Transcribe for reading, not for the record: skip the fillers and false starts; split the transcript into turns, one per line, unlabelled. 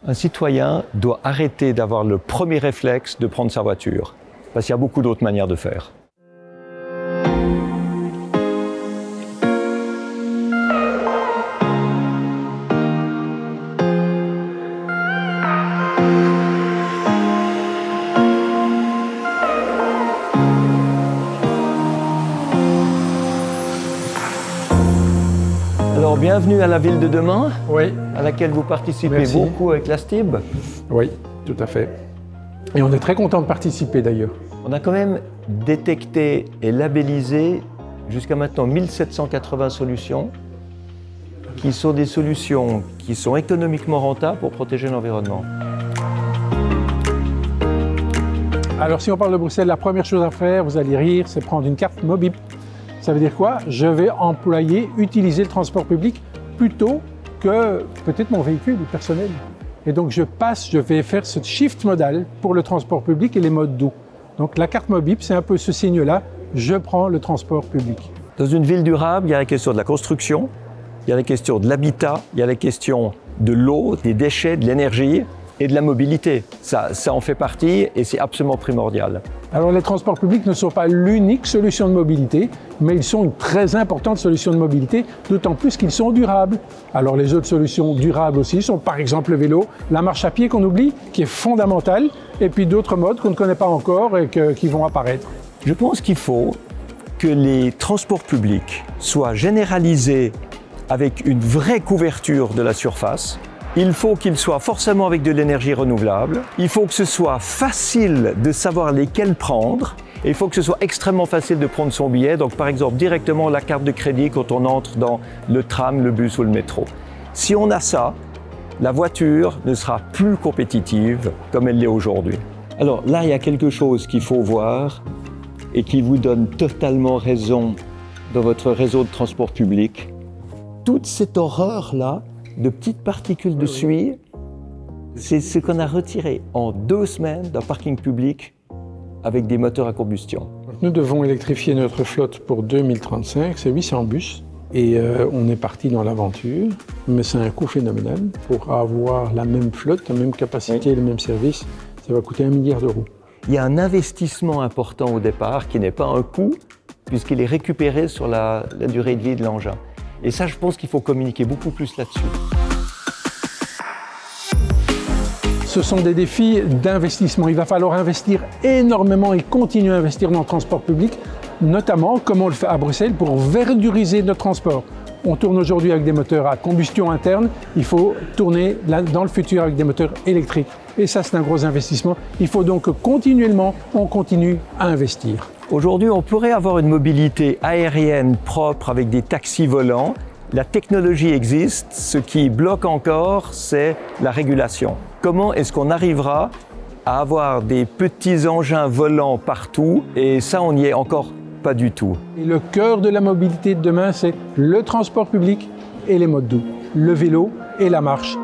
Un citoyen doit arrêter d'avoir le premier réflexe de prendre sa voiture, parce qu'il y a beaucoup d'autres manières de faire. Alors, bienvenue à la ville de demain,
oui,
à laquelle vous participez
merci.
beaucoup avec la STIB.
Oui, tout à fait. Et on est très content de participer d'ailleurs.
On a quand même détecté et labellisé jusqu'à maintenant 1780 solutions qui sont des solutions qui sont économiquement rentables pour protéger l'environnement.
Alors si on parle de Bruxelles, la première chose à faire, vous allez rire, c'est prendre une carte Mobip. Ça veut dire quoi? Je vais utiliser le transport public plutôt que peut-être mon véhicule personnel. Et donc je vais faire ce shift modal pour le transport public et les modes doux. Donc la carte Mobip, c'est un peu ce signe-là, je prends le transport public.
Dans une ville durable, il y a la question de la construction, il y a la question de l'habitat, il y a la question de l'eau, des déchets, de l'énergie et de la mobilité. Ça en fait partie et c'est absolument primordial.
Alors les transports publics ne sont pas l'unique solution de mobilité, mais ils sont une très importante solution de mobilité, d'autant plus qu'ils sont durables. Alors les autres solutions durables aussi sont par exemple le vélo, la marche à pied qu'on oublie, qui est fondamentale, et puis d'autres modes qu'on ne connaît pas encore et qui vont apparaître.
Je pense qu'il faut que les transports publics soient généralisés avec une vraie couverture de la surface. Il faut qu'il soit forcément avec de l'énergie renouvelable. Il faut que ce soit facile de savoir lesquels prendre. Et il faut que ce soit extrêmement facile de prendre son billet. Donc par exemple directement la carte de crédit quand on entre dans le tram, le bus ou le métro. Si on a ça, la voiture ne sera plus compétitive comme elle l'est aujourd'hui. Alors là, il y a quelque chose qu'il faut voir et qui vous donne totalement raison dans votre réseau de transport public. Toute cette horreur-là, de petites particules de suie, c'est ce qu'on a retiré en 2 semaines d'un parking public avec des moteurs à combustion.
Nous devons électrifier notre flotte pour 2035, c'est 800 bus. Et on est parti dans l'aventure, mais c'est un coût phénoménal. Pour avoir la même flotte, la même capacité, le même service, ça va coûter 1 milliard d'euros.
Il y a un investissement important au départ qui n'est pas un coût, puisqu'il est récupéré sur la durée de vie de l'engin. Et ça, je pense qu'il faut communiquer beaucoup plus là-dessus.
Ce sont des défis d'investissement. Il va falloir investir énormément et continuer à investir dans le transport public, notamment, comme on le fait à Bruxelles, pour verduriser notre transport. On tourne aujourd'hui avec des moteurs à combustion interne. Il faut tourner dans le futur avec des moteurs électriques. Et ça, c'est un gros investissement. Il faut donc continuellement, on continue à investir.
Aujourd'hui, on pourrait avoir une mobilité aérienne propre avec des taxis volants. La technologie existe. Ce qui bloque encore, c'est la régulation. Comment est-ce qu'on arrivera à avoir des petits engins volants partout? Et ça, on n'y est encore pas du tout.
Et le cœur de la mobilité de demain, c'est le transport public et les modes doux, le vélo et la marche.